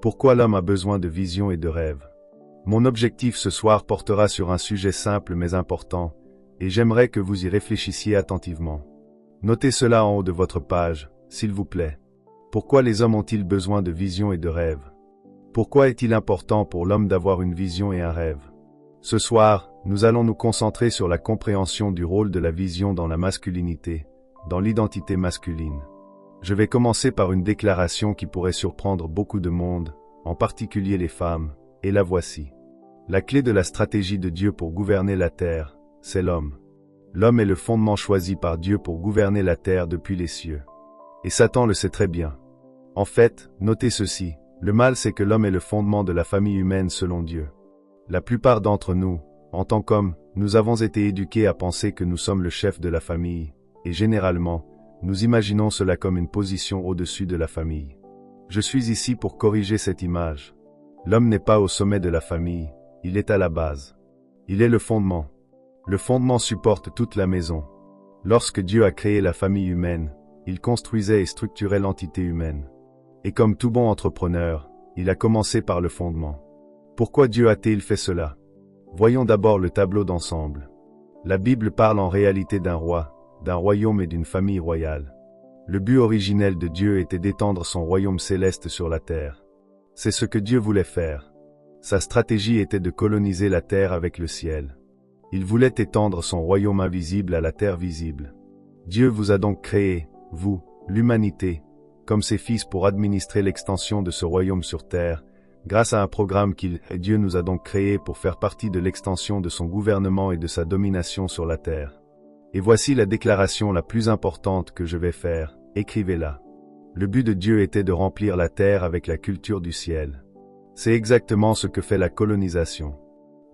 Pourquoi l'homme a besoin de visions et de rêves? Mon objectif ce soir portera sur un sujet simple mais important, et j'aimerais que vous y réfléchissiez attentivement. Notez cela en haut de votre page, s'il vous plaît. Pourquoi les hommes ont-ils besoin de visions et de rêves? Pourquoi est-il important pour l'homme d'avoir une vision et un rêve? Ce soir, nous allons nous concentrer sur la compréhension du rôle de la vision dans la masculinité, dans l'identité masculine. Je vais commencer par une déclaration qui pourrait surprendre beaucoup de monde, en particulier les femmes, et la voici. La clé de la stratégie de Dieu pour gouverner la terre, c'est l'homme. L'homme est le fondement choisi par Dieu pour gouverner la terre depuis les cieux. Et Satan le sait très bien. En fait, notez ceci, le mal c'est que l'homme est le fondement de la famille humaine selon Dieu. La plupart d'entre nous, en tant qu'hommes, nous avons été éduqués à penser que nous sommes le chef de la famille, et généralement, nous imaginons cela comme une position au-dessus de la famille. Je suis ici pour corriger cette image. L'homme n'est pas au sommet de la famille, il est à la base. Il est le fondement. Le fondement supporte toute la maison. Lorsque Dieu a créé la famille humaine, il construisait et structurait l'entité humaine. Et comme tout bon entrepreneur, il a commencé par le fondement. Pourquoi Dieu a-t-il fait cela? Voyons d'abord le tableau d'ensemble. La Bible parle en réalité d'un roi, d'un royaume et d'une famille royale. Le but originel de Dieu était d'étendre son royaume céleste sur la terre. C'est ce que Dieu voulait faire. Sa stratégie était de coloniser la terre avec le ciel. Il voulait étendre son royaume invisible à la terre visible. Dieu vous a donc créé, vous, l'humanité, comme ses fils pour administrer l'extension de ce royaume sur terre, grâce à un programme Dieu nous a donc créé pour faire partie de l'extension de son gouvernement et de sa domination sur la terre. Et voici la déclaration la plus importante que je vais faire, écrivez-la. Le but de Dieu était de remplir la terre avec la culture du ciel. C'est exactement ce que fait la colonisation.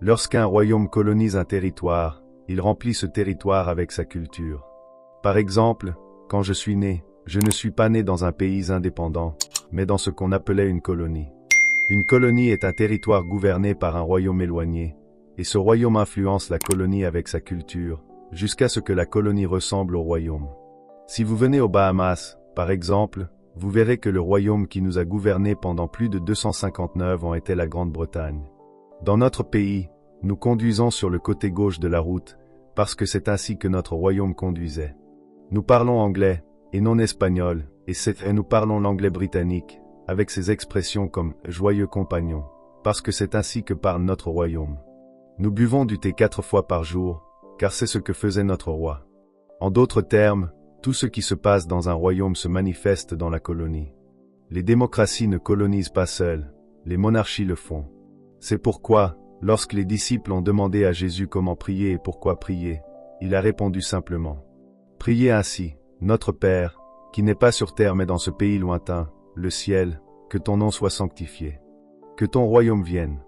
Lorsqu'un royaume colonise un territoire, il remplit ce territoire avec sa culture. Par exemple, quand je suis né, je ne suis pas né dans un pays indépendant, mais dans ce qu'on appelait une colonie. Une colonie est un territoire gouverné par un royaume éloigné, et ce royaume influence la colonie avec sa culture, jusqu'à ce que la colonie ressemble au royaume. Si vous venez aux Bahamas, par exemple, vous verrez que le royaume qui nous a gouvernés pendant plus de 259 ans était la Grande-Bretagne. Dans notre pays, nous conduisons sur le côté gauche de la route, parce que c'est ainsi que notre royaume conduisait. Nous parlons anglais, et non espagnol, et nous parlons l'anglais britannique, avec ses expressions comme « joyeux compagnon », parce que c'est ainsi que parle notre royaume. Nous buvons du thé 4 fois par jour, car c'est ce que faisait notre roi. En d'autres termes, tout ce qui se passe dans un royaume se manifeste dans la colonie. Les démocraties ne colonisent pas seules, les monarchies le font. C'est pourquoi, lorsque les disciples ont demandé à Jésus comment prier et pourquoi prier, il a répondu simplement. Priez ainsi, notre Père, qui n'est pas sur terre mais dans ce pays lointain, le ciel, que ton nom soit sanctifié. Que ton royaume vienne.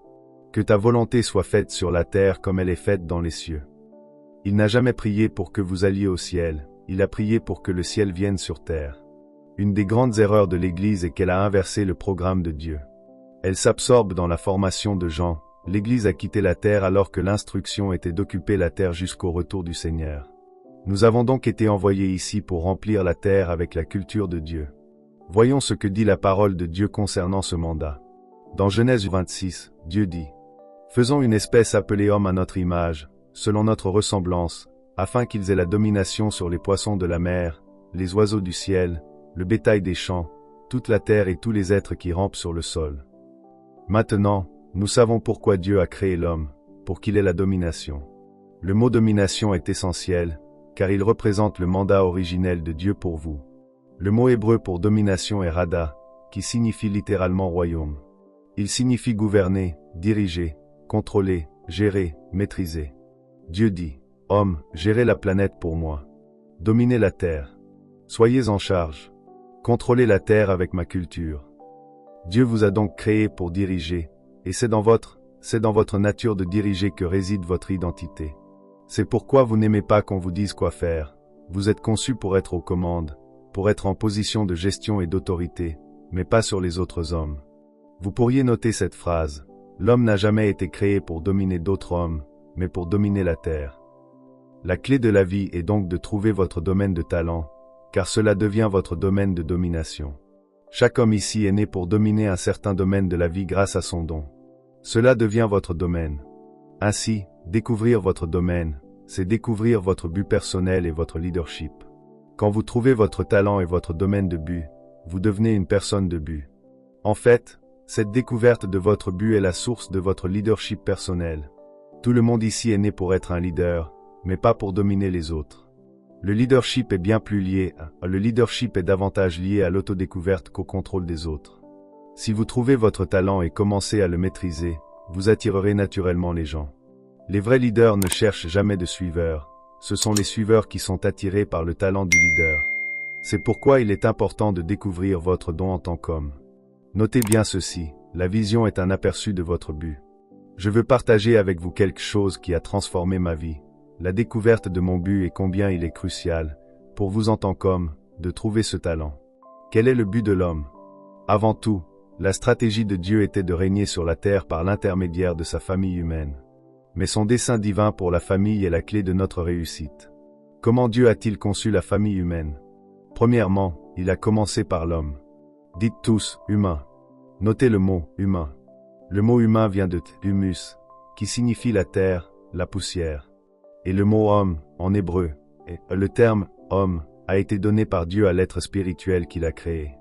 Que ta volonté soit faite sur la terre comme elle est faite dans les cieux. Il n'a jamais prié pour que vous alliez au ciel, il a prié pour que le ciel vienne sur terre. Une des grandes erreurs de l'Église est qu'elle a inversé le programme de Dieu. Elle s'absorbe dans la formation de gens, l'Église a quitté la terre alors que l'instruction était d'occuper la terre jusqu'au retour du Seigneur. Nous avons donc été envoyés ici pour remplir la terre avec la culture de Dieu. Voyons ce que dit la parole de Dieu concernant ce mandat. Dans Genèse 26, Dieu dit « Faisons une espèce appelée homme à notre image, selon notre ressemblance, afin qu'ils aient la domination sur les poissons de la mer, les oiseaux du ciel, le bétail des champs, toute la terre et tous les êtres qui rampent sur le sol. » Maintenant, nous savons pourquoi Dieu a créé l'homme, pour qu'il ait la domination. Le mot domination est essentiel, car il représente le mandat originel de Dieu pour vous. Le mot hébreu pour domination est rada, qui signifie littéralement royaume. Il signifie gouverner, diriger, contrôler, gérer, maîtriser. Dieu dit, « Homme, gérez la planète pour moi. Dominez la terre. Soyez en charge. Contrôlez la terre avec ma culture. » Dieu vous a donc créé pour diriger, et c'est dans votre nature de diriger que réside votre identité. C'est pourquoi vous n'aimez pas qu'on vous dise quoi faire. Vous êtes conçu pour être aux commandes, pour être en position de gestion et d'autorité, mais pas sur les autres hommes. Vous pourriez noter cette phrase. L'homme n'a jamais été créé pour dominer d'autres hommes, mais pour dominer la terre. La clé de la vie est donc de trouver votre domaine de talent, car cela devient votre domaine de domination. Chaque homme ici est né pour dominer un certain domaine de la vie grâce à son don. Cela devient votre domaine. Ainsi, découvrir votre domaine, c'est découvrir votre but personnel et votre leadership. Quand vous trouvez votre talent et votre domaine de but, vous devenez une personne de but. En fait, cette découverte de votre but est la source de votre leadership personnel. Tout le monde ici est né pour être un leader, mais pas pour dominer les autres. Le leadership est bien plus lié, le leadership est davantage lié à l'autodécouverte qu'au contrôle des autres. Si vous trouvez votre talent et commencez à le maîtriser, vous attirerez naturellement les gens. Les vrais leaders ne cherchent jamais de suiveurs, ce sont les suiveurs qui sont attirés par le talent du leader. C'est pourquoi il est important de découvrir votre don en tant qu'homme. Notez bien ceci, la vision est un aperçu de votre but. Je veux partager avec vous quelque chose qui a transformé ma vie. La découverte de mon but et combien il est crucial, pour vous en tant qu'homme, de trouver ce talent. Quel est le but de l'homme? Avant tout, la stratégie de Dieu était de régner sur la terre par l'intermédiaire de sa famille humaine. Mais son dessein divin pour la famille est la clé de notre réussite. Comment Dieu a-t-il conçu la famille humaine? Premièrement, il a commencé par l'homme. Dites tous, humain. Notez le mot, humain. Le mot humain vient de humus, qui signifie la terre, la poussière. Et le mot homme, en hébreu, et le terme homme, a été donné par Dieu à l'être spirituel qu'il a créé.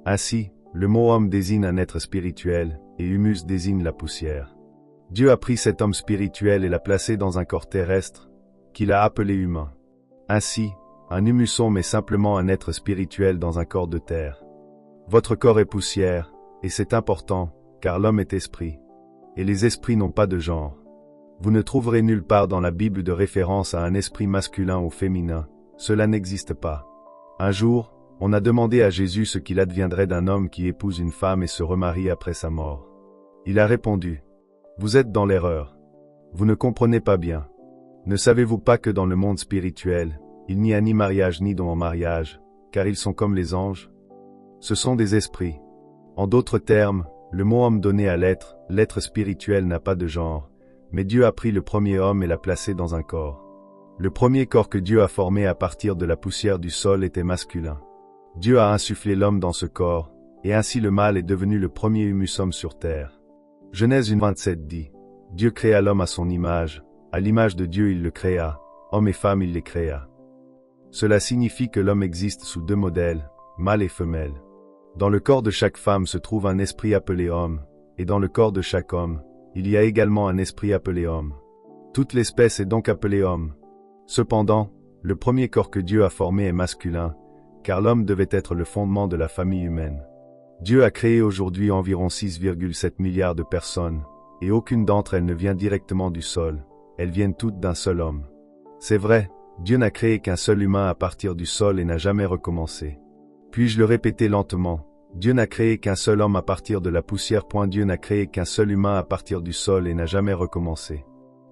Ainsi, le mot homme désigne un être spirituel, et humus désigne la poussière. Dieu a pris cet homme spirituel et l'a placé dans un corps terrestre, qu'il a appelé humain. Ainsi, un humuson est simplement un être spirituel dans un corps de terre. Votre corps est poussière, et c'est important, car l'homme est esprit. Et les esprits n'ont pas de genre. Vous ne trouverez nulle part dans la Bible de référence à un esprit masculin ou féminin, cela n'existe pas. Un jour, on a demandé à Jésus ce qu'il adviendrait d'un homme qui épouse une femme et se remarie après sa mort. Il a répondu, « Vous êtes dans l'erreur. Vous ne comprenez pas bien. Ne savez-vous pas que dans le monde spirituel, il n'y a ni mariage ni don en mariage, car ils sont comme les anges? Ce sont des esprits. En d'autres termes, le mot homme donné à l'être spirituel n'a pas de genre, mais Dieu a pris le premier homme et l'a placé dans un corps. Le premier corps que Dieu a formé à partir de la poussière du sol était masculin. Dieu a insufflé l'homme dans ce corps, et ainsi le mâle est devenu le premier humushomme sur terre. Genèse 1:27 dit, « Dieu créa l'homme à son image, à l'image de Dieu il le créa, homme et femme il les créa. » Cela signifie que l'homme existe sous deux modèles, mâle et femelle. Dans le corps de chaque femme se trouve un esprit appelé homme, et dans le corps de chaque homme, il y a également un esprit appelé homme. Toute l'espèce est donc appelée homme. Cependant, le premier corps que Dieu a formé est masculin, car l'homme devait être le fondement de la famille humaine. Dieu a créé aujourd'hui environ 6,7 milliards de personnes, et aucune d'entre elles ne vient directement du sol, elles viennent toutes d'un seul homme. C'est vrai, Dieu n'a créé qu'un seul humain à partir du sol et n'a jamais recommencé. Puis-je le répéter lentement, Dieu n'a créé qu'un seul homme à partir de la poussière. Dieu n'a créé qu'un seul humain à partir du sol et n'a jamais recommencé.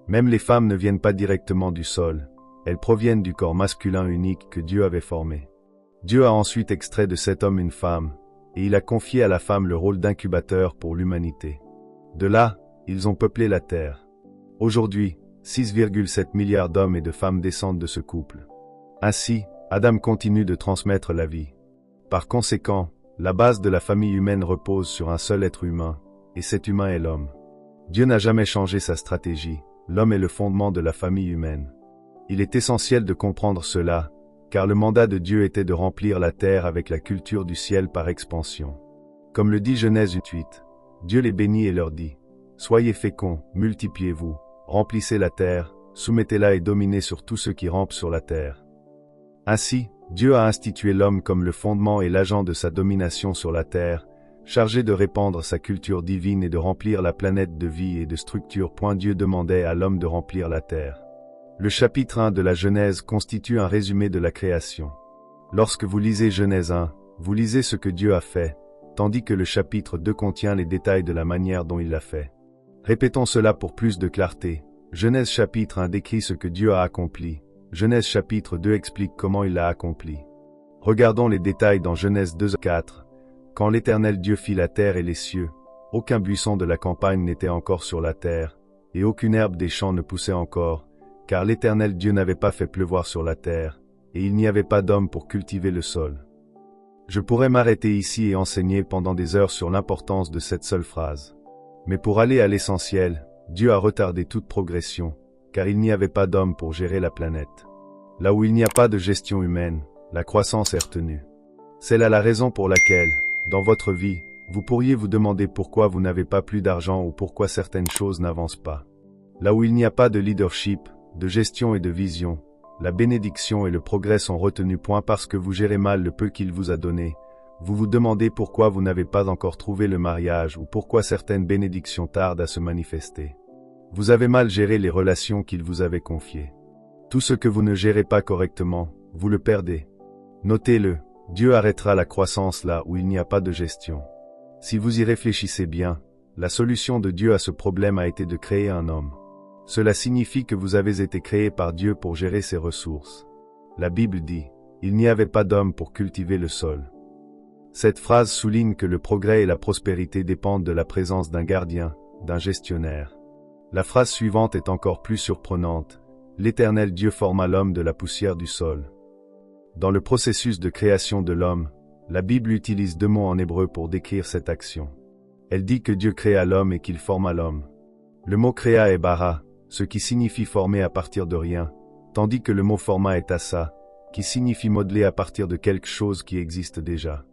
Même les femmes ne viennent pas directement du sol, elles proviennent du corps masculin unique que Dieu avait formé. Dieu a ensuite extrait de cet homme une femme, et il a confié à la femme le rôle d'incubateur pour l'humanité. De là, ils ont peuplé la terre. Aujourd'hui, 6,7 milliards d'hommes et de femmes descendent de ce couple. Ainsi, Adam continue de transmettre la vie. Par conséquent, la base de la famille humaine repose sur un seul être humain, et cet humain est l'homme. Dieu n'a jamais changé sa stratégie, l'homme est le fondement de la famille humaine. Il est essentiel de comprendre cela, car le mandat de Dieu était de remplir la terre avec la culture du ciel par expansion. Comme le dit Genèse 8, Dieu les bénit et leur dit, « Soyez féconds, multipliez-vous, remplissez la terre, soumettez-la et dominez sur tous ceux qui rampent sur la terre. » Ainsi, Dieu a institué l'homme comme le fondement et l'agent de sa domination sur la terre, chargé de répandre sa culture divine et de remplir la planète de vie et de structure. Dieu demandait à l'homme de remplir la terre. Le chapitre 1 de la Genèse constitue un résumé de la création. Lorsque vous lisez Genèse 1, vous lisez ce que Dieu a fait, tandis que le chapitre 2 contient les détails de la manière dont il l'a fait. Répétons cela pour plus de clarté. Genèse chapitre 1 décrit ce que Dieu a accompli. Genèse chapitre 2 explique comment il l'a accompli. Regardons les détails dans Genèse 2:4. Quand l'Éternel Dieu fit la terre et les cieux, aucun buisson de la campagne n'était encore sur la terre, et aucune herbe des champs ne poussait encore, car l'Éternel Dieu n'avait pas fait pleuvoir sur la terre, et il n'y avait pas d'homme pour cultiver le sol. Je pourrais m'arrêter ici et enseigner pendant des heures sur l'importance de cette seule phrase. Mais pour aller à l'essentiel, Dieu a retardé toute progression, car il n'y avait pas d'homme pour gérer la planète. Là où il n'y a pas de gestion humaine, la croissance est retenue. C'est là la raison pour laquelle, dans votre vie, vous pourriez vous demander pourquoi vous n'avez pas plus d'argent ou pourquoi certaines choses n'avancent pas. Là où il n'y a pas de leadership, de gestion et de vision, la bénédiction et le progrès sont retenus. Point parce que vous gérez mal le peu qu'il vous a donné. Vous vous demandez pourquoi vous n'avez pas encore trouvé le mariage ou pourquoi certaines bénédictions tardent à se manifester. Vous avez mal géré les relations qu'il vous avait confiées. Tout ce que vous ne gérez pas correctement, vous le perdez. Notez-le, Dieu arrêtera la croissance là où il n'y a pas de gestion. Si vous y réfléchissez bien, la solution de Dieu à ce problème a été de créer un homme. Cela signifie que vous avez été créé par Dieu pour gérer ses ressources. La Bible dit, « Il n'y avait pas d'homme pour cultiver le sol ». Cette phrase souligne que le progrès et la prospérité dépendent de la présence d'un gardien, d'un gestionnaire. La phrase suivante est encore plus surprenante. L'Éternel Dieu forma l'homme de la poussière du sol. Dans le processus de création de l'homme, la Bible utilise deux mots en hébreu pour décrire cette action. Elle dit que Dieu créa l'homme et qu'il forma l'homme. Le mot créa est bara, ce qui signifie former à partir de rien, tandis que le mot forma est assa, qui signifie modeler à partir de quelque chose qui existe déjà.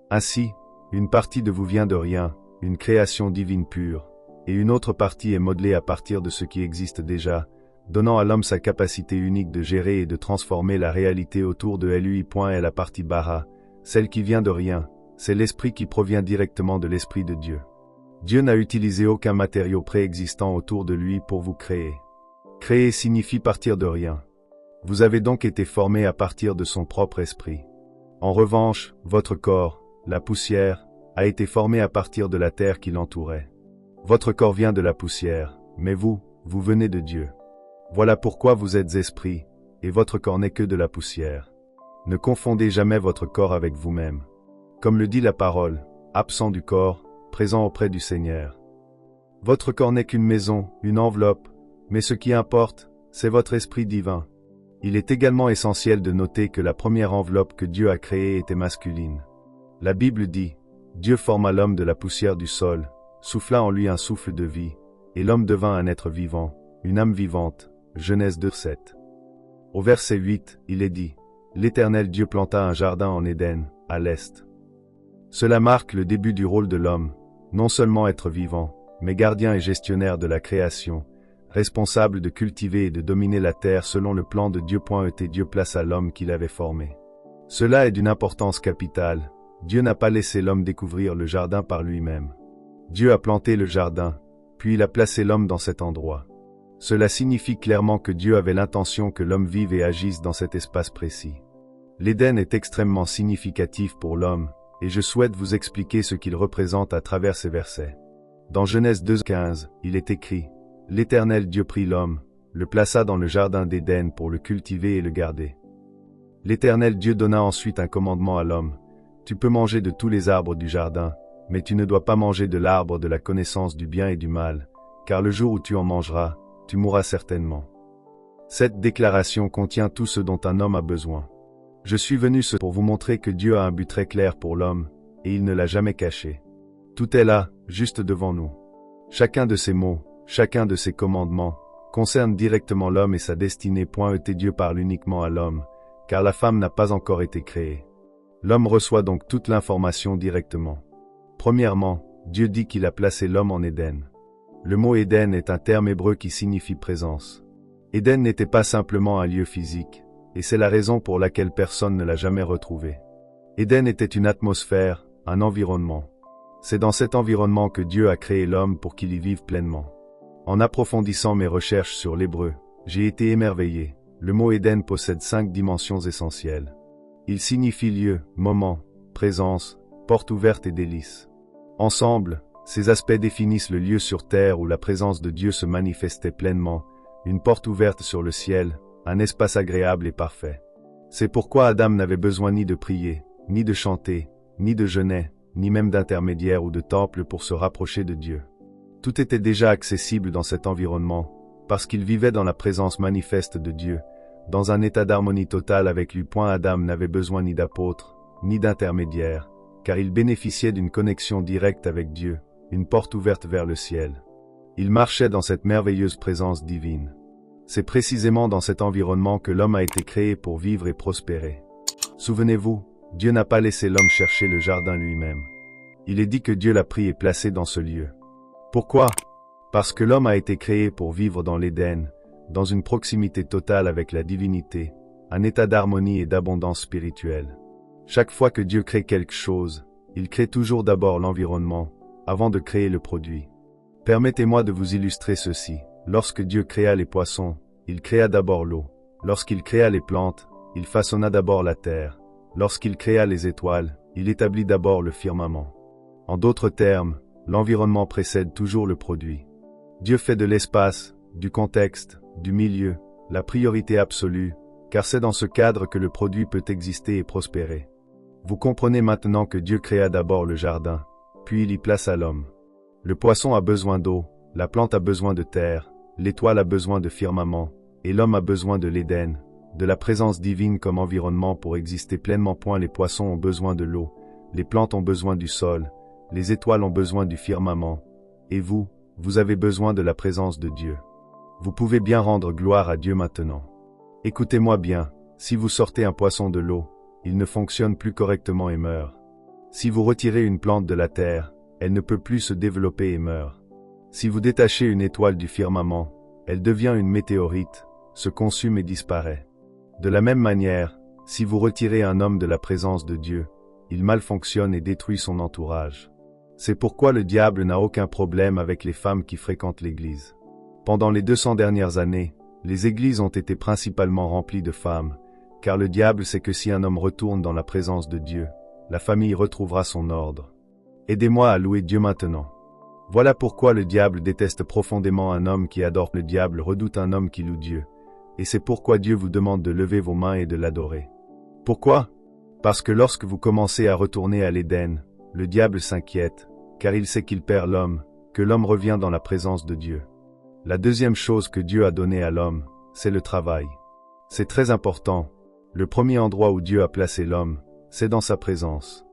Ainsi, une partie de vous vient de rien, une création divine pure, et une autre partie est modelée à partir de ce qui existe déjà, donnant à l'homme sa capacité unique de gérer et de transformer la réalité autour de lui. Et la partie bara, celle qui vient de rien, c'est l'esprit qui provient directement de l'esprit de Dieu. Dieu n'a utilisé aucun matériau préexistant autour de lui pour vous créer. Créer signifie partir de rien. Vous avez donc été formé à partir de son propre esprit. En revanche, votre corps, la poussière, a été formé à partir de la terre qui l'entourait. Votre corps vient de la poussière, mais vous venez de Dieu. Voilà pourquoi vous êtes esprit, et votre corps n'est que de la poussière. Ne confondez jamais votre corps avec vous-même. Comme le dit la parole, absent du corps, présent auprès du Seigneur. Votre corps n'est qu'une maison, une enveloppe, mais ce qui importe, c'est votre esprit divin. Il est également essentiel de noter que la première enveloppe que Dieu a créée était masculine. La Bible dit, Dieu forma l'homme de la poussière du sol, souffla en lui un souffle de vie, et l'homme devint un être vivant, une âme vivante. Genèse 2:7. Au verset 8, il est dit, l'Éternel Dieu planta un jardin en Éden, à l'est. Cela marque le début du rôle de l'homme, non seulement être vivant, mais gardien et gestionnaire de la création, responsable de cultiver et de dominer la terre selon le plan de Dieu. Dieu plaça l'homme qu'il avait formé. Cela est d'une importance capitale. Dieu n'a pas laissé l'homme découvrir le jardin par lui-même. Dieu a planté le jardin, puis il a placé l'homme dans cet endroit. Cela signifie clairement que Dieu avait l'intention que l'homme vive et agisse dans cet espace précis. L'Éden est extrêmement significatif pour l'homme, et je souhaite vous expliquer ce qu'il représente à travers ces versets. Dans Genèse 2:15, il est écrit, « L'Éternel Dieu prit l'homme, le plaça dans le jardin d'Éden pour le cultiver et le garder. » L'Éternel Dieu donna ensuite un commandement à l'homme, « Tu peux manger de tous les arbres du jardin, mais tu ne dois pas manger de l'arbre de la connaissance du bien et du mal, car le jour où tu en mangeras, tu mourras certainement. » Cette déclaration contient tout ce dont un homme a besoin. Je suis venu pour vous montrer que Dieu a un but très clair pour l'homme, et il ne l'a jamais caché. Tout est là, juste devant nous. Chacun de ces mots, chacun de ces commandements, concerne directement l'homme et sa destinée. Dieu parle uniquement à l'homme, car la femme n'a pas encore été créée. L'homme reçoit donc toute l'information directement. Premièrement, Dieu dit qu'il a placé l'homme en Éden. Le mot Éden est un terme hébreu qui signifie présence. Éden n'était pas simplement un lieu physique, et c'est la raison pour laquelle personne ne l'a jamais retrouvé. Éden était une atmosphère, un environnement. C'est dans cet environnement que Dieu a créé l'homme pour qu'il y vive pleinement. En approfondissant mes recherches sur l'hébreu, j'ai été émerveillé. Le mot Éden possède 5 dimensions essentielles. Il signifie lieu, moment, présence, porte ouverte et délice. Ensemble, ces aspects définissent le lieu sur terre où la présence de Dieu se manifestait pleinement, une porte ouverte sur le ciel, un espace agréable et parfait. C'est pourquoi Adam n'avait besoin ni de prier, ni de chanter, ni de jeûner, ni même d'intermédiaire ou de temple pour se rapprocher de Dieu. Tout était déjà accessible dans cet environnement, parce qu'il vivait dans la présence manifeste de Dieu, dans un état d'harmonie totale avec lui. Adam n'avait besoin ni d'apôtres, ni d'intermédiaire, car il bénéficiait d'une connexion directe avec Dieu, une porte ouverte vers le ciel. Il marchait dans cette merveilleuse présence divine. C'est précisément dans cet environnement que l'homme a été créé pour vivre et prospérer. Souvenez-vous, Dieu n'a pas laissé l'homme chercher le jardin lui-même. Il est dit que Dieu l'a pris et placé dans ce lieu. Pourquoi? Parce que l'homme a été créé pour vivre dans l'Éden, dans une proximité totale avec la divinité, un état d'harmonie et d'abondance spirituelle. Chaque fois que Dieu crée quelque chose, il crée toujours d'abord l'environnement, avant de créer le produit. Permettez-moi de vous illustrer ceci. Lorsque Dieu créa les poissons, il créa d'abord l'eau. Lorsqu'il créa les plantes, il façonna d'abord la terre. Lorsqu'il créa les étoiles, il établit d'abord le firmament. En d'autres termes, l'environnement précède toujours le produit. Dieu fait de l'espace, du contexte, du milieu, la priorité absolue, car c'est dans ce cadre que le produit peut exister et prospérer. Vous comprenez maintenant que Dieu créa d'abord le jardin, puis il y plaça l'homme. Le poisson a besoin d'eau, la plante a besoin de terre, l'étoile a besoin de firmament, et l'homme a besoin de l'Éden, de la présence divine comme environnement pour exister pleinement. Les poissons ont besoin de l'eau, les plantes ont besoin du sol, les étoiles ont besoin du firmament, et vous, vous avez besoin de la présence de Dieu. Vous pouvez bien rendre gloire à Dieu maintenant. Écoutez-moi bien, si vous sortez un poisson de l'eau, il ne fonctionne plus correctement et meurt. Si vous retirez une plante de la terre, elle ne peut plus se développer et meurt. Si vous détachez une étoile du firmament, elle devient une météorite, se consume et disparaît. De la même manière, si vous retirez un homme de la présence de Dieu, il malfonctionne et détruit son entourage. C'est pourquoi le diable n'a aucun problème avec les femmes qui fréquentent l'Église. Pendant les 200 dernières années, les églises ont été principalement remplies de femmes, car le diable sait que si un homme retourne dans la présence de Dieu, la famille retrouvera son ordre. Aidez-moi à louer Dieu maintenant. Voilà pourquoi le diable déteste profondément un homme qui adore. Le diable redoute un homme qui loue Dieu. Et c'est pourquoi Dieu vous demande de lever vos mains et de l'adorer. Pourquoi? Parce que lorsque vous commencez à retourner à l'Éden, le diable s'inquiète, car il sait qu'il perd l'homme, que l'homme revient dans la présence de Dieu. La deuxième chose que Dieu a donnée à l'homme, c'est le travail. C'est très important. Le premier endroit où Dieu a placé l'homme, c'est dans sa présence.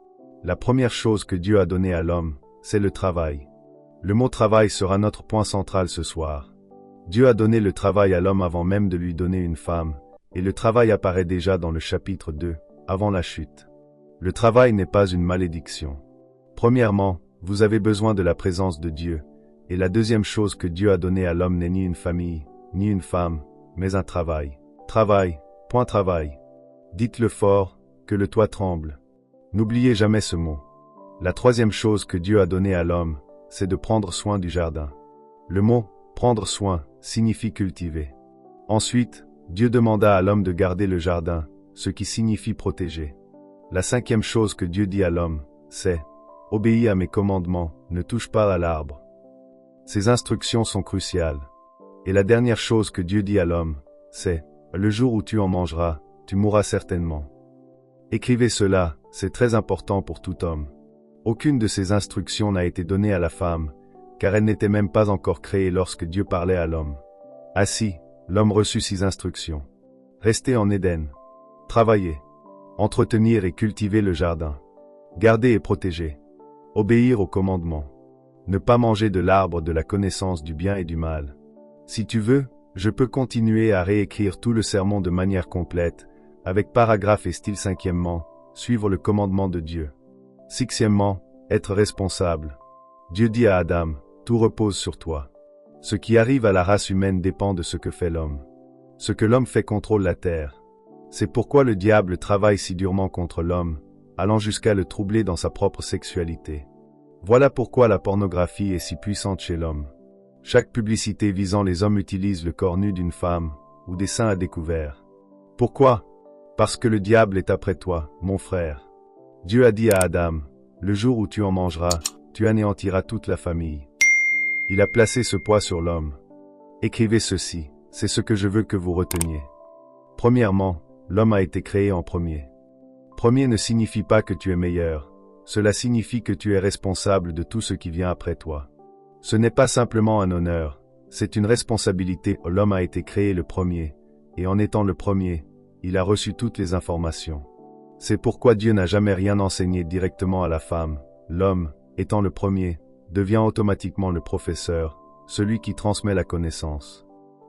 La première chose que Dieu a donnée à l'homme, c'est le travail. Le mot travail sera notre point central ce soir. Dieu a donné le travail à l'homme avant même de lui donner une femme, et le travail apparaît déjà dans le chapitre 2, avant la chute. Le travail n'est pas une malédiction. Premièrement, vous avez besoin de la présence de Dieu, et la deuxième chose que Dieu a donnée à l'homme n'est ni une famille, ni une femme, mais un travail. Travail, point travail. Dites-le fort, que le toit tremble. N'oubliez jamais ce mot. La troisième chose que Dieu a donnée à l'homme, c'est de prendre soin du jardin. Le mot « prendre soin » signifie cultiver. Ensuite, Dieu demanda à l'homme de garder le jardin, ce qui signifie protéger. La cinquième chose que Dieu dit à l'homme, c'est « obéis à mes commandements, ne touche pas à l'arbre ». Ces instructions sont cruciales. Et la dernière chose que Dieu dit à l'homme, c'est « le jour où tu en mangeras, tu mourras certainement ». Écrivez cela, c'est très important pour tout homme. Aucune de ces instructions n'a été donnée à la femme, car elle n'était même pas encore créée lorsque Dieu parlait à l'homme. Ainsi, l'homme reçut ces instructions. Rester en Éden. Travailler. Entretenir et cultiver le jardin. Garder et protéger. Obéir aux commandements. Ne pas manger de l'arbre de la connaissance du bien et du mal. Si tu veux, je peux continuer à réécrire tout le sermon de manière complète, avec paragraphe et style. Cinquièmement, suivre le commandement de Dieu. Sixièmement, être responsable. Dieu dit à Adam, tout repose sur toi. Ce qui arrive à la race humaine dépend de ce que fait l'homme. Ce que l'homme fait contrôle la terre. C'est pourquoi le diable travaille si durement contre l'homme, allant jusqu'à le troubler dans sa propre sexualité. Voilà pourquoi la pornographie est si puissante chez l'homme. Chaque publicité visant les hommes utilise le corps nu d'une femme, ou des seins à découvert. Pourquoi? Parce que le diable est après toi, mon frère. Dieu a dit à Adam, le jour où tu en mangeras, tu anéantiras toute la famille. Il a placé ce poids sur l'homme. Écrivez ceci, c'est ce que je veux que vous reteniez. Premièrement, l'homme a été créé en premier. Premier ne signifie pas que tu es meilleur, cela signifie que tu es responsable de tout ce qui vient après toi. Ce n'est pas simplement un honneur, c'est une responsabilité. L'homme a été créé le premier, et en étant le premier, il a reçu toutes les informations. C'est pourquoi Dieu n'a jamais rien enseigné directement à la femme. L'homme, étant le premier, devient automatiquement le professeur, celui qui transmet la connaissance.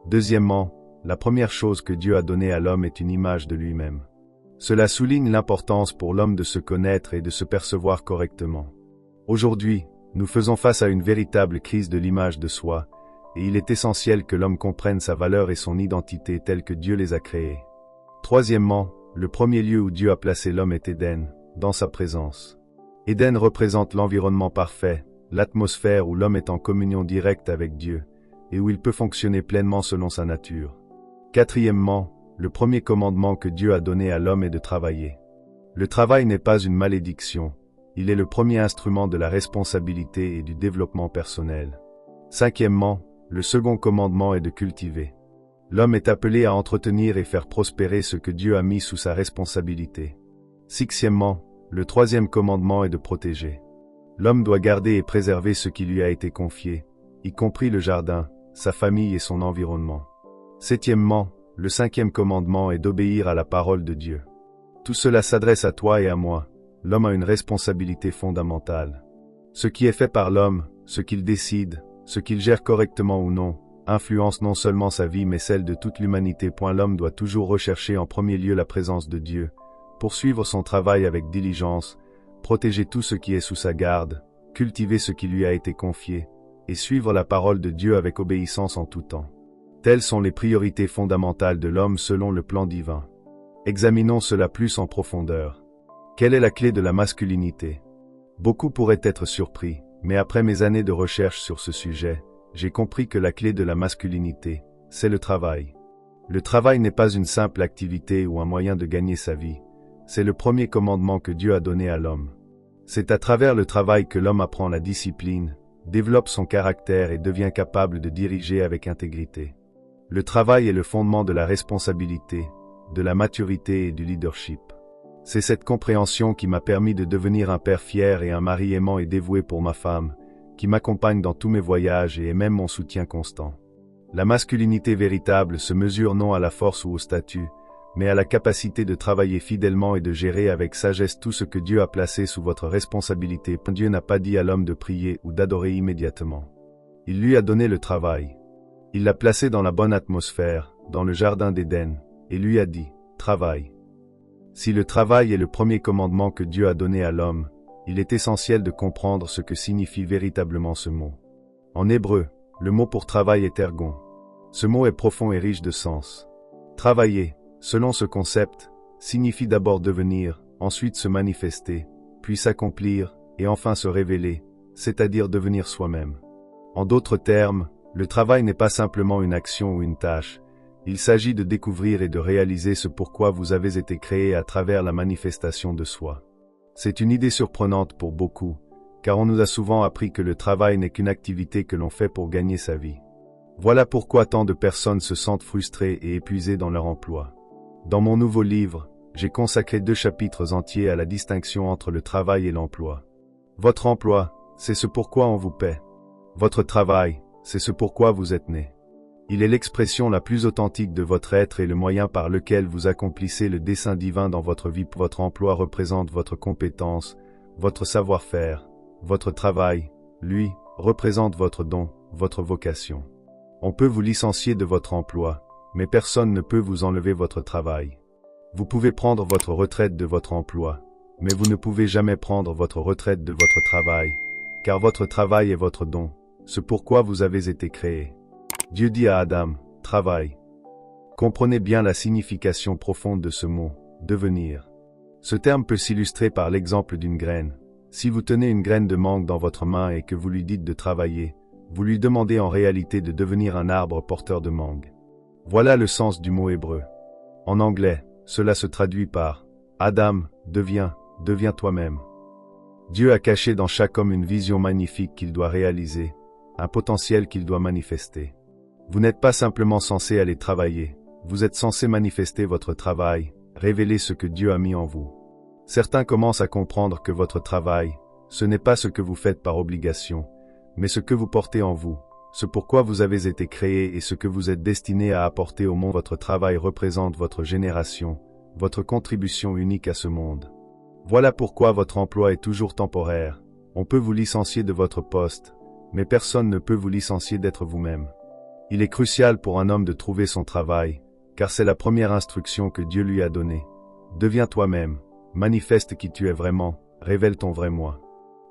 Deuxièmement, la première chose que Dieu a donnée à l'homme est une image de lui-même. Cela souligne l'importance pour l'homme de se connaître et de se percevoir correctement. Aujourd'hui, nous faisons face à une véritable crise de l'image de soi, et il est essentiel que l'homme comprenne sa valeur et son identité telle que Dieu les a créés. Troisièmement, le premier lieu où Dieu a placé l'homme est Éden, dans sa présence. Éden représente l'environnement parfait, l'atmosphère où l'homme est en communion directe avec Dieu, et où il peut fonctionner pleinement selon sa nature. Quatrièmement, le premier commandement que Dieu a donné à l'homme est de travailler. Le travail n'est pas une malédiction, il est le premier instrument de la responsabilité et du développement personnel. Cinquièmement, le second commandement est de cultiver. L'homme est appelé à entretenir et faire prospérer ce que Dieu a mis sous sa responsabilité. Sixièmement, le troisième commandement est de protéger. L'homme doit garder et préserver ce qui lui a été confié, y compris le jardin, sa famille et son environnement. Septièmement, le cinquième commandement est d'obéir à la parole de Dieu. Tout cela s'adresse à toi et à moi. L'homme a une responsabilité fondamentale. Ce qui est fait par l'homme, ce qu'il décide, ce qu'il gère correctement ou non, influence non seulement sa vie mais celle de toute l'humanité. L'homme doit toujours rechercher en premier lieu la présence de Dieu, poursuivre son travail avec diligence, protéger tout ce qui est sous sa garde, cultiver ce qui lui a été confié, et suivre la parole de Dieu avec obéissance en tout temps. Telles sont les priorités fondamentales de l'homme selon le plan divin. Examinons cela plus en profondeur. Quelle est la clé de la masculinité? Beaucoup pourraient être surpris, mais après mes années de recherche sur ce sujet, j'ai compris que la clé de la masculinité, c'est le travail. Le travail n'est pas une simple activité ou un moyen de gagner sa vie. C'est le premier commandement que Dieu a donné à l'homme. C'est à travers le travail que l'homme apprend la discipline, développe son caractère et devient capable de diriger avec intégrité. Le travail est le fondement de la responsabilité, de la maturité et du leadership. C'est cette compréhension qui m'a permis de devenir un père fier et un mari aimant et dévoué pour ma femme, qui m'accompagne dans tous mes voyages et est même mon soutien constant. La masculinité véritable se mesure non à la force ou au statut, mais à la capacité de travailler fidèlement et de gérer avec sagesse tout ce que Dieu a placé sous votre responsabilité. Dieu n'a pas dit à l'homme de prier ou d'adorer immédiatement. Il lui a donné le travail. Il l'a placé dans la bonne atmosphère, dans le jardin d'Éden, et lui a dit, « Travaille ». Si le travail est le premier commandement que Dieu a donné à l'homme, il est essentiel de comprendre ce que signifie véritablement ce mot. En hébreu, le mot pour travail est ergon. Ce mot est profond et riche de sens. Travailler, selon ce concept, signifie d'abord devenir, ensuite se manifester, puis s'accomplir, et enfin se révéler, c'est-à-dire devenir soi-même. En d'autres termes, le travail n'est pas simplement une action ou une tâche, il s'agit de découvrir et de réaliser ce pourquoi vous avez été créé à travers la manifestation de soi. C'est une idée surprenante pour beaucoup, car on nous a souvent appris que le travail n'est qu'une activité que l'on fait pour gagner sa vie. Voilà pourquoi tant de personnes se sentent frustrées et épuisées dans leur emploi. Dans mon nouveau livre, j'ai consacré 2 chapitres entiers à la distinction entre le travail et l'emploi. Votre emploi, c'est ce pourquoi on vous paie. Votre travail, c'est ce pourquoi vous êtes né. Il est l'expression la plus authentique de votre être et le moyen par lequel vous accomplissez le dessein divin dans votre vie. Votre emploi représente votre compétence, votre savoir-faire. Votre travail, lui, représente votre don, votre vocation. On peut vous licencier de votre emploi, mais personne ne peut vous enlever votre travail. Vous pouvez prendre votre retraite de votre emploi, mais vous ne pouvez jamais prendre votre retraite de votre travail, car votre travail est votre don, ce pourquoi vous avez été créé. Dieu dit à Adam, « Travaille ». Comprenez bien la signification profonde de ce mot, « devenir ». Ce terme peut s'illustrer par l'exemple d'une graine. Si vous tenez une graine de mangue dans votre main et que vous lui dites de travailler, vous lui demandez en réalité de devenir un arbre porteur de mangue. Voilà le sens du mot hébreu. En anglais, cela se traduit par « Adam, deviens toi-même ». Dieu a caché dans chaque homme une vision magnifique qu'il doit réaliser, un potentiel qu'il doit manifester. Vous n'êtes pas simplement censé aller travailler, vous êtes censé manifester votre travail, révéler ce que Dieu a mis en vous. Certains commencent à comprendre que votre travail, ce n'est pas ce que vous faites par obligation, mais ce que vous portez en vous, ce pourquoi vous avez été créé et ce que vous êtes destiné à apporter au monde. Votre travail représente votre génération, votre contribution unique à ce monde. Voilà pourquoi votre emploi est toujours temporaire. On peut vous licencier de votre poste, mais personne ne peut vous licencier d'être vous-même. Il est crucial pour un homme de trouver son travail, car c'est la première instruction que Dieu lui a donnée. Deviens toi-même, manifeste qui tu es vraiment, révèle ton vrai moi.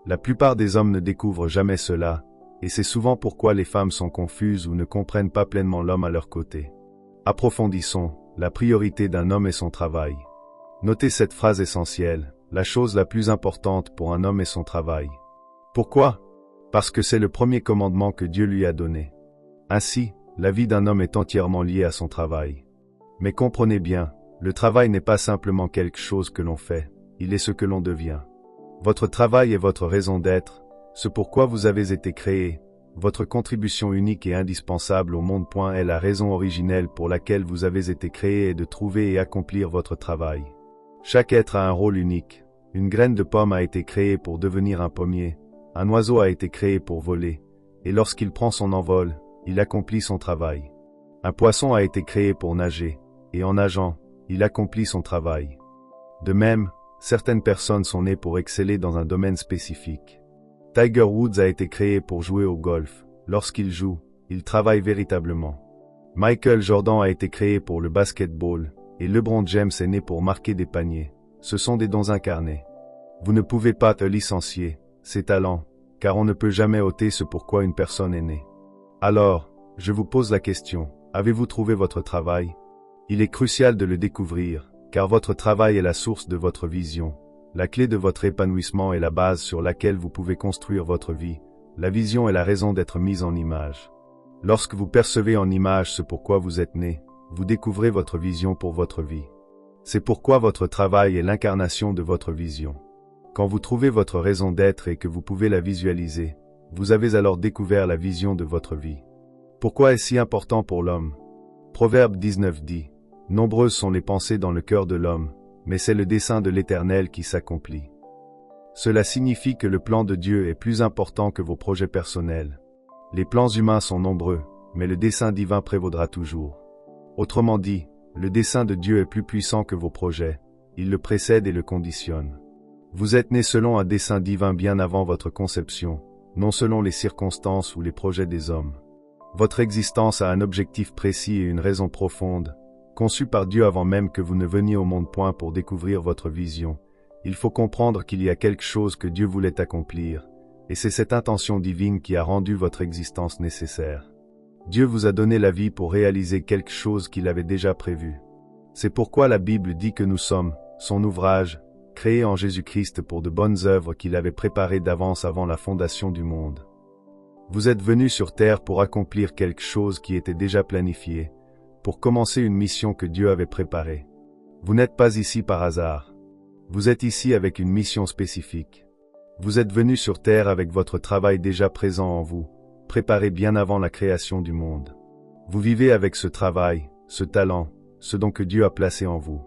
La plupart des hommes ne découvrent jamais cela, et c'est souvent pourquoi les femmes sont confuses ou ne comprennent pas pleinement l'homme à leur côté. Approfondissons, la priorité d'un homme est son travail. Notez cette phrase essentielle, la chose la plus importante pour un homme est son travail. Pourquoi? Parce que c'est le premier commandement que Dieu lui a donné. Ainsi, la vie d'un homme est entièrement liée à son travail. Mais comprenez bien, le travail n'est pas simplement quelque chose que l'on fait, il est ce que l'on devient. Votre travail est votre raison d'être, ce pourquoi vous avez été créé, votre contribution unique et indispensable au monde. Est la raison originelle pour laquelle vous avez été créé et de trouver et accomplir votre travail. Chaque être a un rôle unique. Une graine de pomme a été créée pour devenir un pommier, un oiseau a été créé pour voler, et lorsqu'il prend son envol, il accomplit son travail. Un poisson a été créé pour nager, et en nageant, il accomplit son travail. De même, certaines personnes sont nées pour exceller dans un domaine spécifique. Tiger Woods a été créé pour jouer au golf. Lorsqu'il joue, il travaille véritablement. Michael Jordan a été créé pour le basketball, et LeBron James est né pour marquer des paniers. Ce sont des dons incarnés. Vous ne pouvez pas te licencier, ses talents, car on ne peut jamais ôter ce pourquoi une personne est née. Alors, je vous pose la question, avez-vous trouvé votre travail? Il est crucial de le découvrir, car votre travail est la source de votre vision. La clé de votre épanouissement est la base sur laquelle vous pouvez construire votre vie. La vision est la raison d'être mise en image. Lorsque vous percevez en image ce pourquoi vous êtes né, vous découvrez votre vision pour votre vie. C'est pourquoi votre travail est l'incarnation de votre vision. Quand vous trouvez votre raison d'être et que vous pouvez la visualiser, vous avez alors découvert la vision de votre vie. Pourquoi est-ce si important pour l'homme? Proverbe 19 dit, « Nombreuses sont les pensées dans le cœur de l'homme, mais c'est le dessein de l'Éternel qui s'accomplit. » Cela signifie que le plan de Dieu est plus important que vos projets personnels. Les plans humains sont nombreux, mais le dessein divin prévaudra toujours. Autrement dit, le dessein de Dieu est plus puissant que vos projets, il le précède et le conditionne. Vous êtes né selon un dessein divin bien avant votre conception, non selon les circonstances ou les projets des hommes. Votre existence a un objectif précis et une raison profonde, conçue par Dieu avant même que vous ne veniez au monde. Pour découvrir votre vision, il faut comprendre qu'il y a quelque chose que Dieu voulait accomplir, et c'est cette intention divine qui a rendu votre existence nécessaire. Dieu vous a donné la vie pour réaliser quelque chose qu'il avait déjà prévu. C'est pourquoi la Bible dit que nous sommes, son ouvrage, créés en Jésus-Christ pour de bonnes œuvres qu'il avait préparées d'avance avant la fondation du monde. Vous êtes venus sur terre pour accomplir quelque chose qui était déjà planifié, pour commencer une mission que Dieu avait préparée. Vous n'êtes pas ici par hasard. Vous êtes ici avec une mission spécifique. Vous êtes venus sur terre avec votre travail déjà présent en vous, préparé bien avant la création du monde. Vous vivez avec ce travail, ce talent, ce don que Dieu a placé en vous.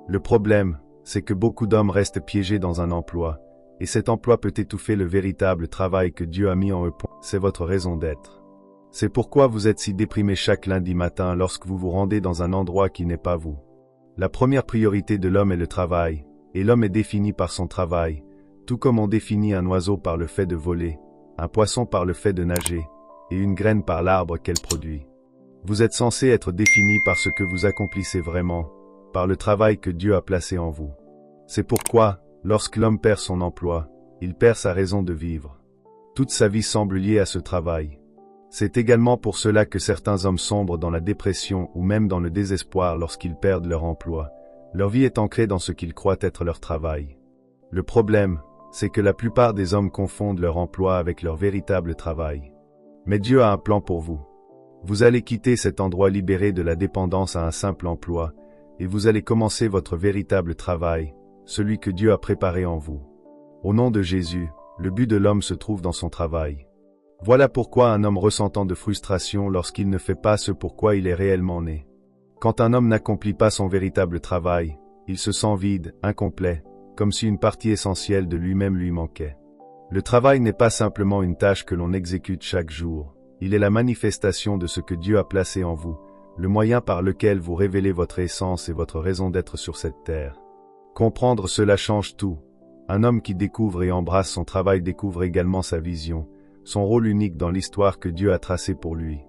Le problème, c'est que beaucoup d'hommes restent piégés dans un emploi, et cet emploi peut étouffer le véritable travail que Dieu a mis en eux. C'est votre raison d'être. C'est pourquoi vous êtes si déprimé chaque lundi matin lorsque vous vous rendez dans un endroit qui n'est pas vous. La première priorité de l'homme est le travail, et l'homme est défini par son travail, tout comme on définit un oiseau par le fait de voler, un poisson par le fait de nager, et une graine par l'arbre qu'elle produit. Vous êtes censé être défini par ce que vous accomplissez vraiment, par le travail que Dieu a placé en vous. C'est pourquoi, lorsque l'homme perd son emploi, il perd sa raison de vivre. Toute sa vie semble liée à ce travail. C'est également pour cela que certains hommes sombrent dans la dépression ou même dans le désespoir lorsqu'ils perdent leur emploi. Leur vie est ancrée dans ce qu'ils croient être leur travail. Le problème, c'est que la plupart des hommes confondent leur emploi avec leur véritable travail. Mais Dieu a un plan pour vous. Vous allez quitter cet endroit libéré de la dépendance à un simple emploi, et vous allez commencer votre véritable travail, celui que Dieu a préparé en vous. Au nom de Jésus, le but de l'homme se trouve dans son travail. Voilà pourquoi un homme ressentant de frustration lorsqu'il ne fait pas ce pourquoi il est réellement né. Quand un homme n'accomplit pas son véritable travail, il se sent vide, incomplet, comme si une partie essentielle de lui-même lui manquait. Le travail n'est pas simplement une tâche que l'on exécute chaque jour, il est la manifestation de ce que Dieu a placé en vous, le moyen par lequel vous révélez votre essence et votre raison d'être sur cette terre. Comprendre cela change tout. Un homme qui découvre et embrasse son travail découvre également sa vision, son rôle unique dans l'histoire que Dieu a tracée pour lui.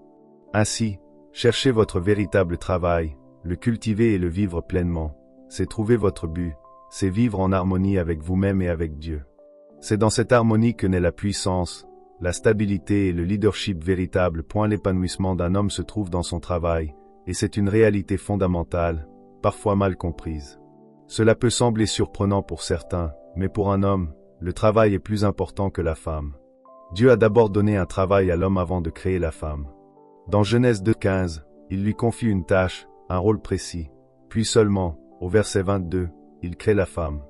Ainsi, cherchez votre véritable travail, le cultiver et le vivre pleinement. C'est trouver votre but, c'est vivre en harmonie avec vous-même et avec Dieu. C'est dans cette harmonie que naît la puissance, la stabilité et le leadership véritable. L'épanouissement d'un homme se trouve dans son travail, et c'est une réalité fondamentale, parfois mal comprise. Cela peut sembler surprenant pour certains, mais pour un homme, le travail est plus important que la femme. Dieu a d'abord donné un travail à l'homme avant de créer la femme. Dans Genèse 2:15, il lui confie une tâche, un rôle précis. Puis seulement, au verset 22, il crée la femme.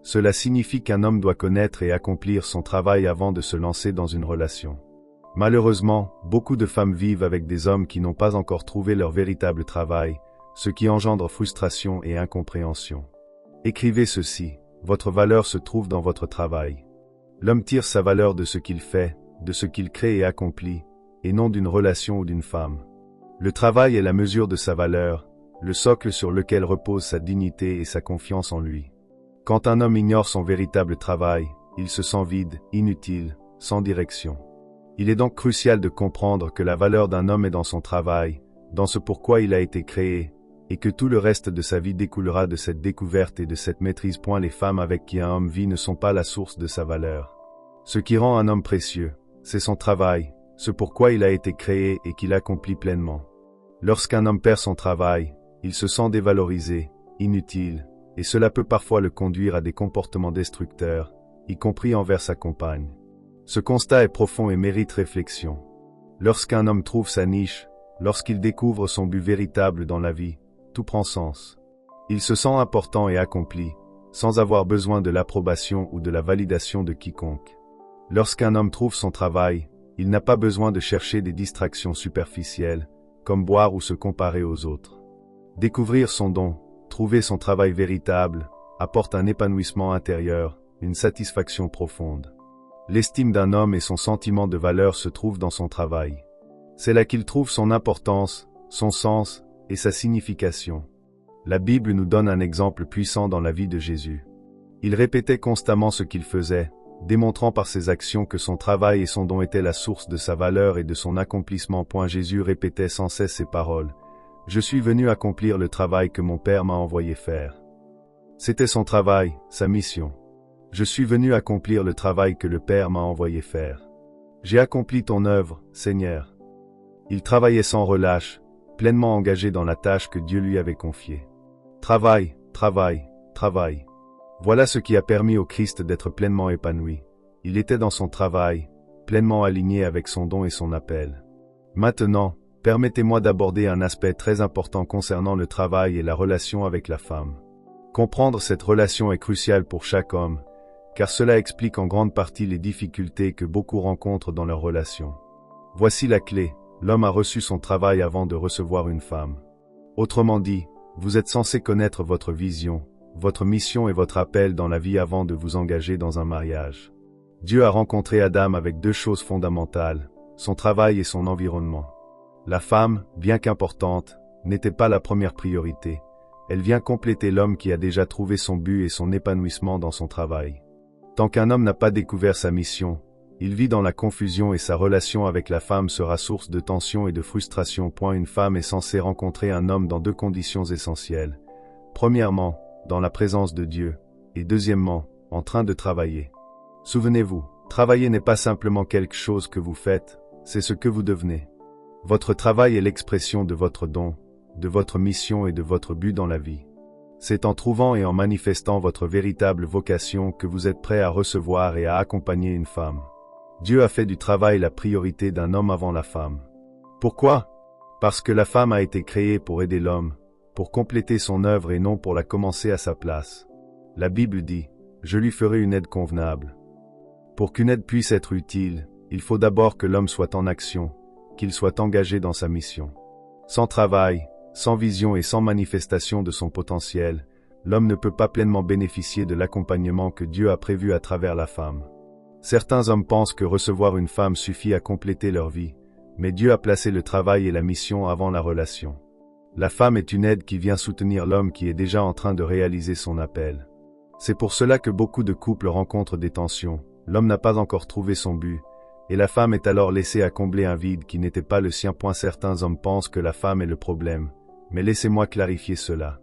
Cela signifie qu'un homme doit connaître et accomplir son travail avant de se lancer dans une relation. Malheureusement, beaucoup de femmes vivent avec des hommes qui n'ont pas encore trouvé leur véritable travail, ce qui engendre frustration et incompréhension. Écrivez ceci, votre valeur se trouve dans votre travail. L'homme tire sa valeur de ce qu'il fait, de ce qu'il crée et accomplit, et non d'une relation ou d'une femme. Le travail est la mesure de sa valeur, le socle sur lequel repose sa dignité et sa confiance en lui. Quand un homme ignore son véritable travail, il se sent vide, inutile, sans direction. Il est donc crucial de comprendre que la valeur d'un homme est dans son travail, dans ce pourquoi il a été créé, et que tout le reste de sa vie découlera de cette découverte et de cette maîtrise. Les femmes avec qui un homme vit ne sont pas la source de sa valeur. Ce qui rend un homme précieux, c'est son travail, ce pourquoi il a été créé et qu'il accomplit pleinement. Lorsqu'un homme perd son travail, il se sent dévalorisé, inutile, et cela peut parfois le conduire à des comportements destructeurs, y compris envers sa compagne. Ce constat est profond et mérite réflexion. Lorsqu'un homme trouve sa niche, lorsqu'il découvre son but véritable dans la vie, tout prend sens. Il se sent important et accompli, sans avoir besoin de l'approbation ou de la validation de quiconque. Lorsqu'un homme trouve son travail, il n'a pas besoin de chercher des distractions superficielles, comme boire ou se comparer aux autres. Découvrir son don, trouver son travail véritable, apporte un épanouissement intérieur, une satisfaction profonde. L'estime d'un homme et son sentiment de valeur se trouvent dans son travail. C'est là qu'il trouve son importance, son sens et sa signification. La Bible nous donne un exemple puissant dans la vie de Jésus. Il répétait constamment ce qu'il faisait, démontrant par ses actions que son travail et son don étaient la source de sa valeur et de son accomplissement. Jésus répétait sans cesse ces paroles. « Je suis venu accomplir le travail que mon Père m'a envoyé faire. » C'était son travail, sa mission. Je suis venu accomplir le travail que le Père m'a envoyé faire. J'ai accompli ton œuvre, Seigneur. Il travaillait sans relâche, pleinement engagé dans la tâche que Dieu lui avait confiée. Travail, travail, travail. Voilà ce qui a permis au Christ d'être pleinement épanoui. Il était dans son travail, pleinement aligné avec son don et son appel. Maintenant, permettez-moi d'aborder un aspect très important concernant le travail et la relation avec la femme. Comprendre cette relation est crucial pour chaque homme, car cela explique en grande partie les difficultés que beaucoup rencontrent dans leur relation. Voici la clé, l'homme a reçu son travail avant de recevoir une femme. Autrement dit, vous êtes censé connaître votre vision, votre mission et votre appel dans la vie avant de vous engager dans un mariage. Dieu a rencontré Adam avec deux choses fondamentales, son travail et son environnement. La femme, bien qu'importante, n'était pas la première priorité. Elle vient compléter l'homme qui a déjà trouvé son but et son épanouissement dans son travail. Tant qu'un homme n'a pas découvert sa mission, il vit dans la confusion et sa relation avec la femme sera source de tension et de frustration. Une femme est censée rencontrer un homme dans deux conditions essentielles. Premièrement, dans la présence de Dieu, et deuxièmement, en train de travailler. Souvenez-vous, travailler n'est pas simplement quelque chose que vous faites, c'est ce que vous devenez. Votre travail est l'expression de votre don, de votre mission et de votre but dans la vie. C'est en trouvant et en manifestant votre véritable vocation que vous êtes prêt à recevoir et à accompagner une femme. Dieu a fait du travail la priorité d'un homme avant la femme. Pourquoi? Parce que la femme a été créée pour aider l'homme, pour compléter son œuvre et non pour la commencer à sa place. La Bible dit, « Je lui ferai une aide convenable ». Pour qu'une aide puisse être utile, il faut d'abord que l'homme soit en action, qu'il soit engagé dans sa mission. Sans travail, sans vision et sans manifestation de son potentiel, l'homme ne peut pas pleinement bénéficier de l'accompagnement que Dieu a prévu à travers la femme. Certains hommes pensent que recevoir une femme suffit à compléter leur vie, mais Dieu a placé le travail et la mission avant la relation. La femme est une aide qui vient soutenir l'homme qui est déjà en train de réaliser son appel. C'est pour cela que beaucoup de couples rencontrent des tensions. L'homme n'a pas encore trouvé son but, et la femme est alors laissée à combler un vide qui n'était pas le sien. Certains hommes pensent que la femme est le problème, mais laissez-moi clarifier cela.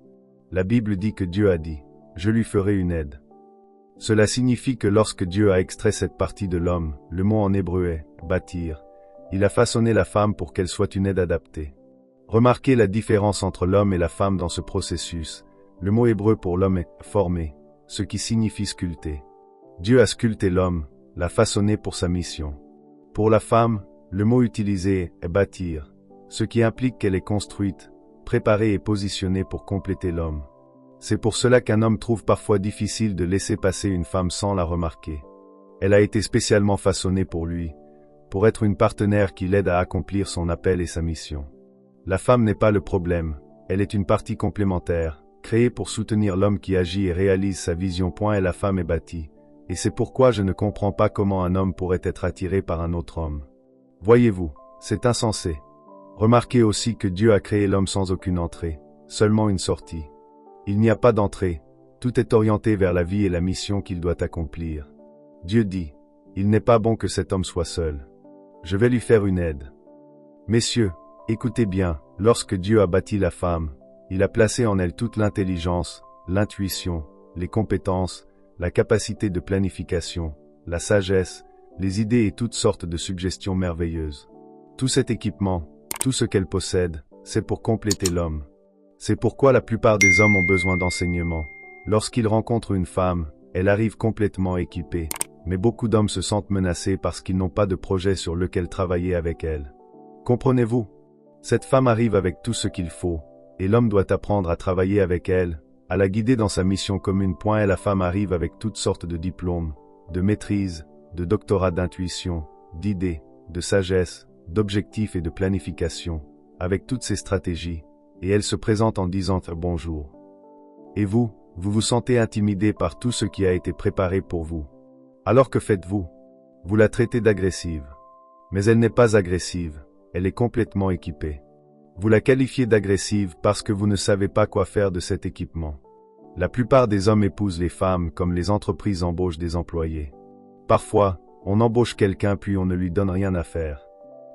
La Bible dit que Dieu a dit « Je lui ferai une aide ». Cela signifie que lorsque Dieu a extrait cette partie de l'homme, le mot en hébreu est « bâtir », il a façonné la femme pour qu'elle soit une aide adaptée. Remarquez la différence entre l'homme et la femme dans ce processus. Le mot hébreu pour l'homme est « former », ce qui signifie sculpter. Dieu a sculpté l'homme, l'a façonné pour sa mission. Pour la femme, le mot utilisé est « bâtir », ce qui implique qu'elle est construite, préparée et positionnée pour compléter l'homme. C'est pour cela qu'un homme trouve parfois difficile de laisser passer une femme sans la remarquer. Elle a été spécialement façonnée pour lui, pour être une partenaire qui l'aide à accomplir son appel et sa mission. La femme n'est pas le problème, elle est une partie complémentaire, créée pour soutenir l'homme qui agit et réalise sa vision. Et la femme est bâtie, et c'est pourquoi je ne comprends pas comment un homme pourrait être attiré par un autre homme. Voyez-vous, c'est insensé. Remarquez aussi que Dieu a créé l'homme sans aucune entrée, seulement une sortie. Il n'y a pas d'entrée, tout est orienté vers la vie et la mission qu'il doit accomplir. Dieu dit, « Il n'est pas bon que cet homme soit seul. Je vais lui faire une aide. » Messieurs, écoutez bien, lorsque Dieu a bâti la femme, il a placé en elle toute l'intelligence, l'intuition, les compétences, la capacité de planification, la sagesse, les idées et toutes sortes de suggestions merveilleuses. Tout cet équipement, tout ce qu'elle possède, c'est pour compléter l'homme. C'est pourquoi la plupart des hommes ont besoin d'enseignement. Lorsqu'ils rencontrent une femme, elle arrive complètement équipée, mais beaucoup d'hommes se sentent menacés parce qu'ils n'ont pas de projet sur lequel travailler avec elle. Comprenez-vous? Cette femme arrive avec tout ce qu'il faut, et l'homme doit apprendre à travailler avec elle, à la guider dans sa mission commune. Et la femme arrive avec toutes sortes de diplômes, de maîtrise, de doctorat d'intuition, d'idées, de sagesse, d'objectifs et de planification, avec toutes ces stratégies. Et elle se présente en disant « Bonjour ». Et vous vous sentez intimidé par tout ce qui a été préparé pour vous. Alors que faites-vous? Vous la traitez d'agressive. Mais elle n'est pas agressive, elle est complètement équipée. Vous la qualifiez d'agressive parce que vous ne savez pas quoi faire de cet équipement. La plupart des hommes épousent les femmes comme les entreprises embauchent des employés. Parfois, on embauche quelqu'un puis on ne lui donne rien à faire.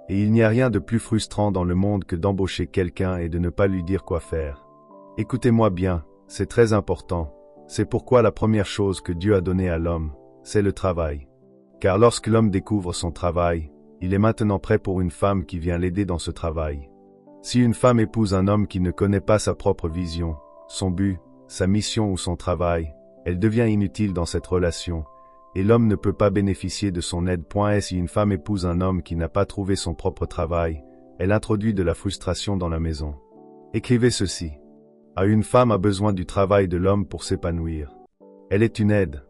Et il n'y a rien de plus frustrant dans le monde que d'embaucher quelqu'un et de ne pas lui dire quoi faire. Écoutez-moi bien, c'est très important. C'est pourquoi la première chose que Dieu a donnée à l'homme, c'est le travail. Car lorsque l'homme découvre son travail, il est maintenant prêt pour une femme qui vient l'aider dans ce travail. Si une femme épouse un homme qui ne connaît pas sa propre vision, son but, sa mission ou son travail, elle devient inutile dans cette relation. Et l'homme ne peut pas bénéficier de son aide. Et si une femme épouse un homme qui n'a pas trouvé son propre travail, elle introduit de la frustration dans la maison. Écrivez ceci. Une femme a besoin du travail de l'homme pour s'épanouir. Elle est une aide.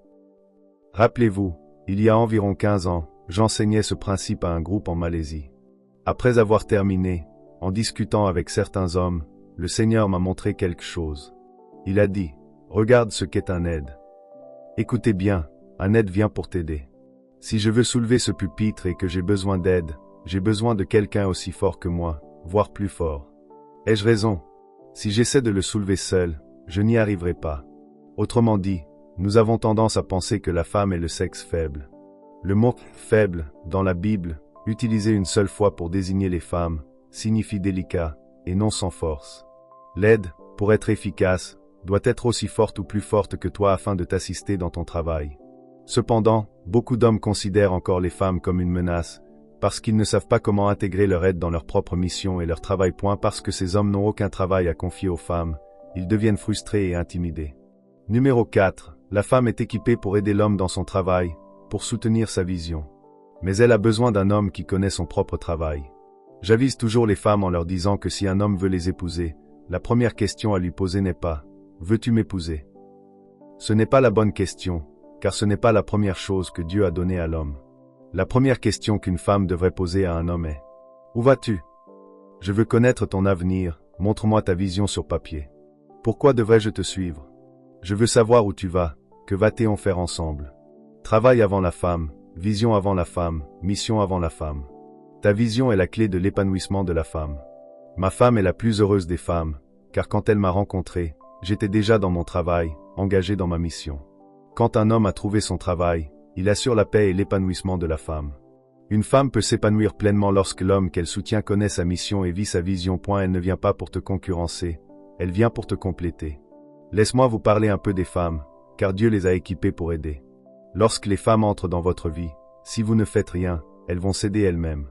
Rappelez-vous, il y a environ 15 ans, j'enseignais ce principe à un groupe en Malaisie. Après avoir terminé, en discutant avec certains hommes, le Seigneur m'a montré quelque chose. Il a dit, « Regarde ce qu'est un aide. » Écoutez bien. Un aide vient pour t'aider. Si je veux soulever ce pupitre et que j'ai besoin d'aide, j'ai besoin de quelqu'un aussi fort que moi, voire plus fort. Ai-je raison? Si j'essaie de le soulever seul, je n'y arriverai pas. Autrement dit, nous avons tendance à penser que la femme est le sexe faible. Le mot « faible » dans la Bible, utilisé une seule fois pour désigner les femmes, signifie délicat et non sans force. L'aide, pour être efficace, doit être aussi forte ou plus forte que toi afin de t'assister dans ton travail. Cependant, beaucoup d'hommes considèrent encore les femmes comme une menace, parce qu'ils ne savent pas comment intégrer leur aide dans leur propre mission et leur travail. Parce que ces hommes n'ont aucun travail à confier aux femmes, ils deviennent frustrés et intimidés. Numéro 4. La femme est équipée pour aider l'homme dans son travail, pour soutenir sa vision. Mais elle a besoin d'un homme qui connaît son propre travail. J'avise toujours les femmes en leur disant que si un homme veut les épouser, la première question à lui poser n'est pas « Veux-tu m'épouser ?» Ce n'est pas la bonne question, car ce n'est pas la première chose que Dieu a donnée à l'homme. La première question qu'une femme devrait poser à un homme est « Où vas-tu? Je veux connaître ton avenir, montre-moi ta vision sur papier. Pourquoi devrais-je te suivre? Je veux savoir où tu vas, que va-t-on faire ensemble? Travail avant la femme, vision avant la femme, mission avant la femme. Ta vision est la clé de l'épanouissement de la femme. Ma femme est la plus heureuse des femmes, car quand elle m'a rencontré, j'étais déjà dans mon travail, engagé dans ma mission. Quand un homme a trouvé son travail, il assure la paix et l'épanouissement de la femme. Une femme peut s'épanouir pleinement lorsque l'homme qu'elle soutient connaît sa mission et vit sa vision. Elle ne vient pas pour te concurrencer, elle vient pour te compléter. Laisse-moi vous parler un peu des femmes, car Dieu les a équipées pour aider. Lorsque les femmes entrent dans votre vie, si vous ne faites rien, elles vont s'aider elles-mêmes.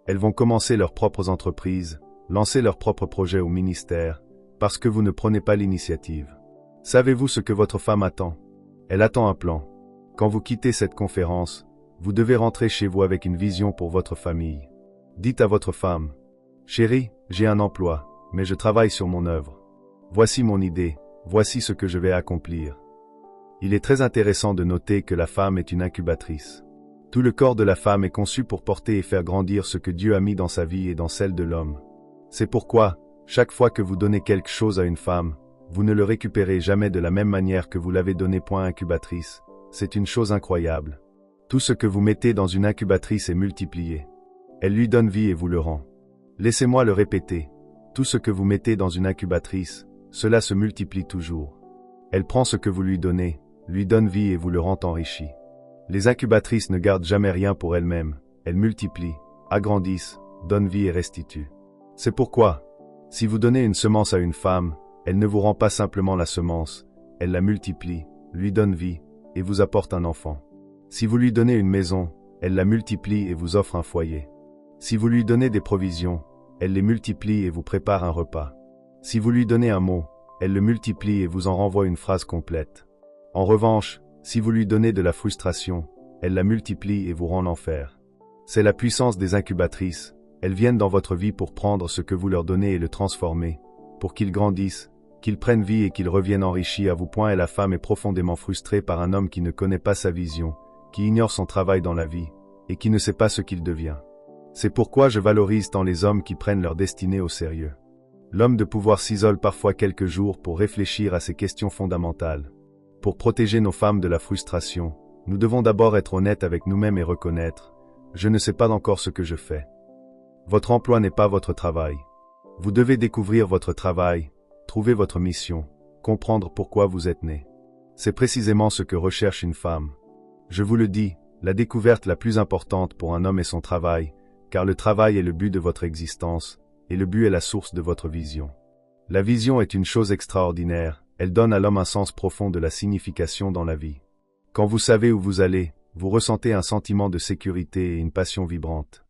Elles vont commencer leurs propres entreprises, lancer leurs propres projets au ministère, parce que vous ne prenez pas l'initiative. Savez-vous ce que votre femme attend? Elle attend un plan. Quand vous quittez cette conférence, vous devez rentrer chez vous avec une vision pour votre famille. Dites à votre femme, « Chérie, j'ai un emploi, mais je travaille sur mon œuvre. Voici mon idée, voici ce que je vais accomplir. » Il est très intéressant de noter que la femme est une incubatrice. Tout le corps de la femme est conçu pour porter et faire grandir ce que Dieu a mis dans sa vie et dans celle de l'homme. C'est pourquoi, chaque fois que vous donnez quelque chose à une femme, vous ne le récupérez jamais de la même manière que vous l'avez donné. Incubatrice, c'est une chose incroyable. Tout ce que vous mettez dans une incubatrice est multiplié. Elle lui donne vie et vous le rend. Laissez-moi le répéter. Tout ce que vous mettez dans une incubatrice, cela se multiplie toujours. Elle prend ce que vous lui donnez, lui donne vie et vous le rend enrichi. Les incubatrices ne gardent jamais rien pour elles-mêmes. Elles multiplient, agrandissent, donnent vie et restituent. C'est pourquoi, si vous donnez une semence à une femme, elle ne vous rend pas simplement la semence, elle la multiplie, lui donne vie, et vous apporte un enfant. Si vous lui donnez une maison, elle la multiplie et vous offre un foyer. Si vous lui donnez des provisions, elle les multiplie et vous prépare un repas. Si vous lui donnez un mot, elle le multiplie et vous en renvoie une phrase complète. En revanche, si vous lui donnez de la frustration, elle la multiplie et vous rend l'enfer. C'est la puissance des incubatrices, elles viennent dans votre vie pour prendre ce que vous leur donnez et le transformer, pour qu'ils grandissent, qu'ils prennent vie et qu'ils reviennent enrichis à vous. Et la femme est profondément frustrée par un homme qui ne connaît pas sa vision, qui ignore son travail dans la vie, et qui ne sait pas ce qu'il devient. C'est pourquoi je valorise tant les hommes qui prennent leur destinée au sérieux. L'homme de pouvoir s'isole parfois quelques jours pour réfléchir à ces questions fondamentales. Pour protéger nos femmes de la frustration, nous devons d'abord être honnêtes avec nous-mêmes et reconnaître « Je ne sais pas encore ce que je fais ». Votre emploi n'est pas votre travail. Vous devez découvrir votre travail, trouver votre mission, comprendre pourquoi vous êtes né. C'est précisément ce que recherche une femme. Je vous le dis, la découverte la plus importante pour un homme est son travail, car le travail est le but de votre existence, et le but est la source de votre vision. La vision est une chose extraordinaire, elle donne à l'homme un sens profond de la signification dans la vie. Quand vous savez où vous allez, vous ressentez un sentiment de sécurité et une passion vibrante.